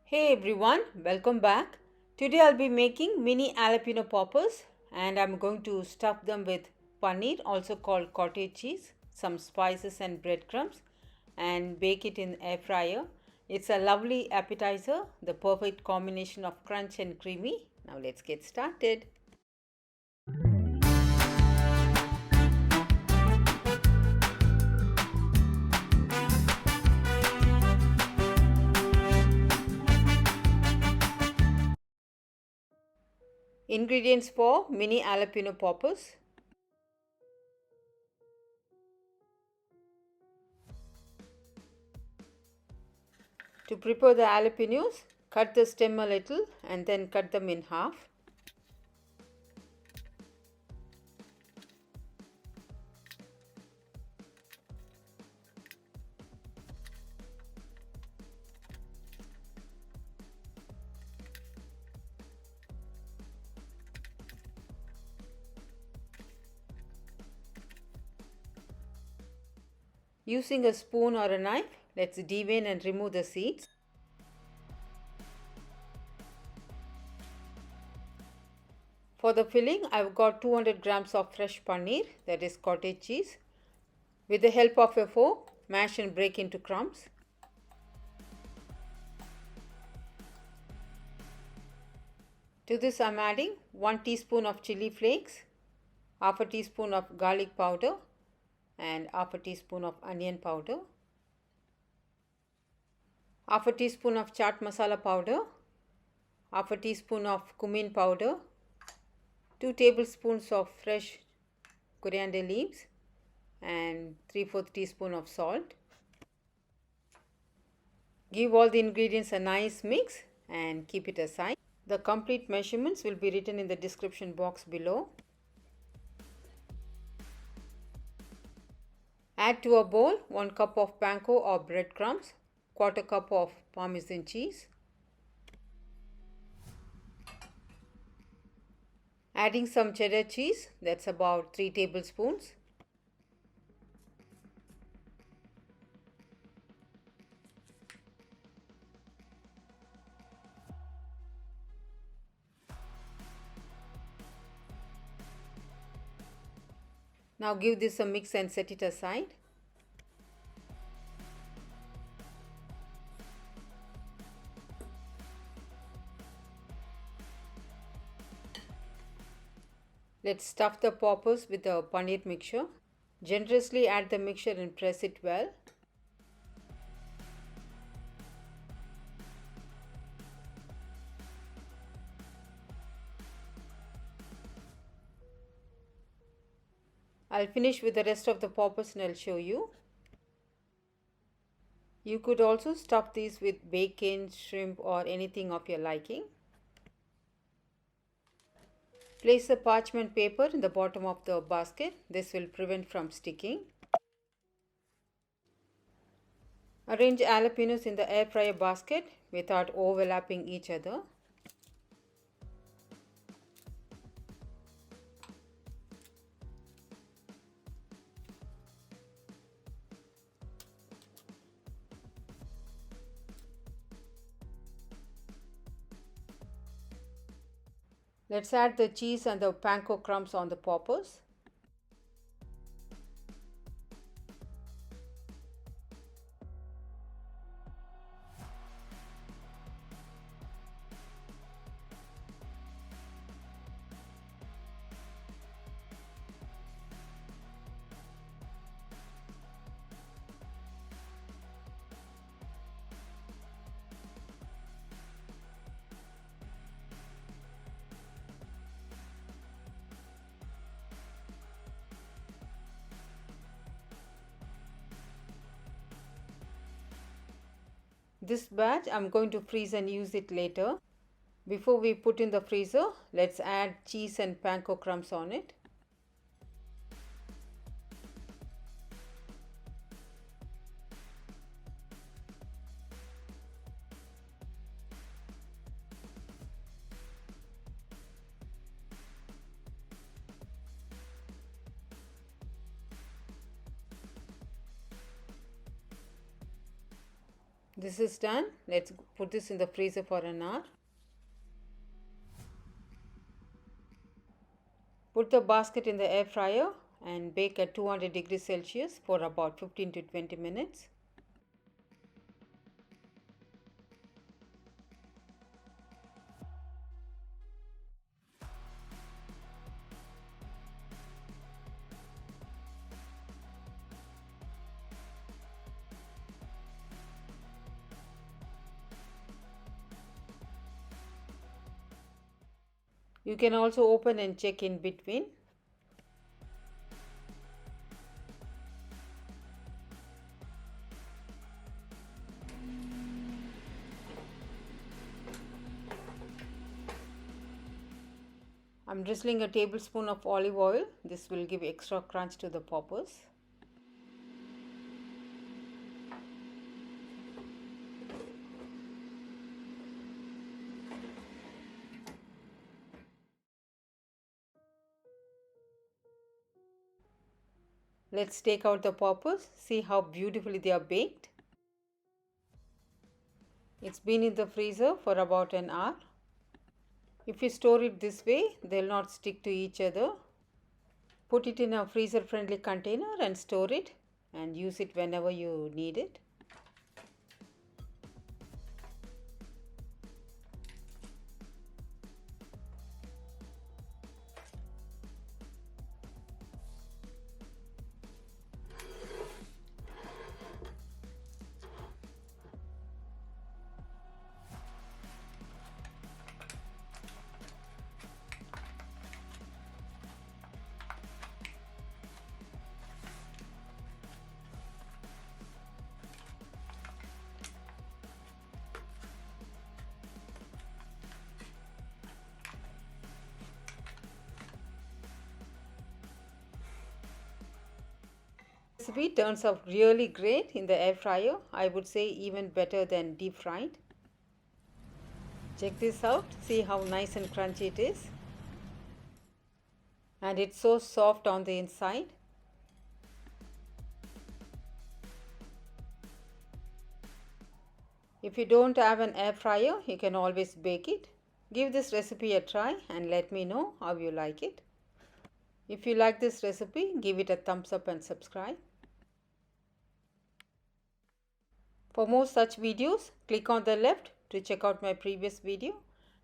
Hey everyone, welcome back. Today I'll be making mini jalapeno poppers and I'm going to stuff them with paneer, also called cottage cheese, some spices and breadcrumbs, and bake it in air fryer. It's a lovely appetizer, the perfect combination of crunch and creamy. Now let's get started. Ingredients for mini jalapeno poppers. To prepare the jalapenos, cut the stem a little and then cut them in half. Using a spoon or a knife, let's devein and remove the seeds. For the filling, I've got 200 grams of fresh paneer, that is cottage cheese. With the help of a fork, mash and break into crumbs. To this, I'm adding 1 teaspoon of chili flakes, half a teaspoon of garlic powder, and half a teaspoon of onion powder, half a teaspoon of chaat masala powder, half a teaspoon of cumin powder, 2 tablespoons of fresh coriander leaves, and 3/4 teaspoon of salt. Give all the ingredients a nice mix and keep it aside. The complete measurements will be written in the description box below. Add to a bowl 1 cup of panko or breadcrumbs, quarter cup of Parmesan cheese. Adding some cheddar cheese, that's about 3 tablespoons. Now give this a mix and set it aside. Let's stuff the poppers with the paneer mixture. Generously add the mixture and press it well. I'll finish with the rest of the poppers and I'll show you. You could also stuff these with bacon, shrimp, or anything of your liking. Place the parchment paper in the bottom of the basket. This will prevent from sticking. Arrange jalapenos in the air fryer basket without overlapping each other. Let's add the cheese and the panko crumbs on the poppers. This batch I'm going to freeze and use it later. Before we put in the freezer, let's add cheese and panko crumbs on it. This is done. Let's put this in the freezer for an hour. Put the basket in the air fryer and bake at 200 degrees Celsius for about 15 to 20 minutes. You can also open and check in between. I'm drizzling a tablespoon of olive oil. This will give extra crunch to the poppers. Let's take out the poppers. See how beautifully they are baked. It's been in the freezer for about an hour. If you store it this way, they'll not stick to each other. Put it in a freezer friendly container and store it and use it whenever you need it. Recipe turns out really great in the air fryer. I would say even better than deep fried. Check this out. See how nice and crunchy it is. And it's so soft on the inside. If you don't have an air fryer, you can always bake it. Give this recipe a try and let me know how you like it. If you like this recipe, give it a thumbs up and subscribe. For more such videos, click on the left to check out my previous video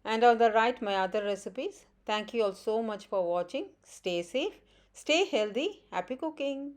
and on the right my other recipes. Thank you all so much for watching. Stay safe, stay healthy, happy cooking.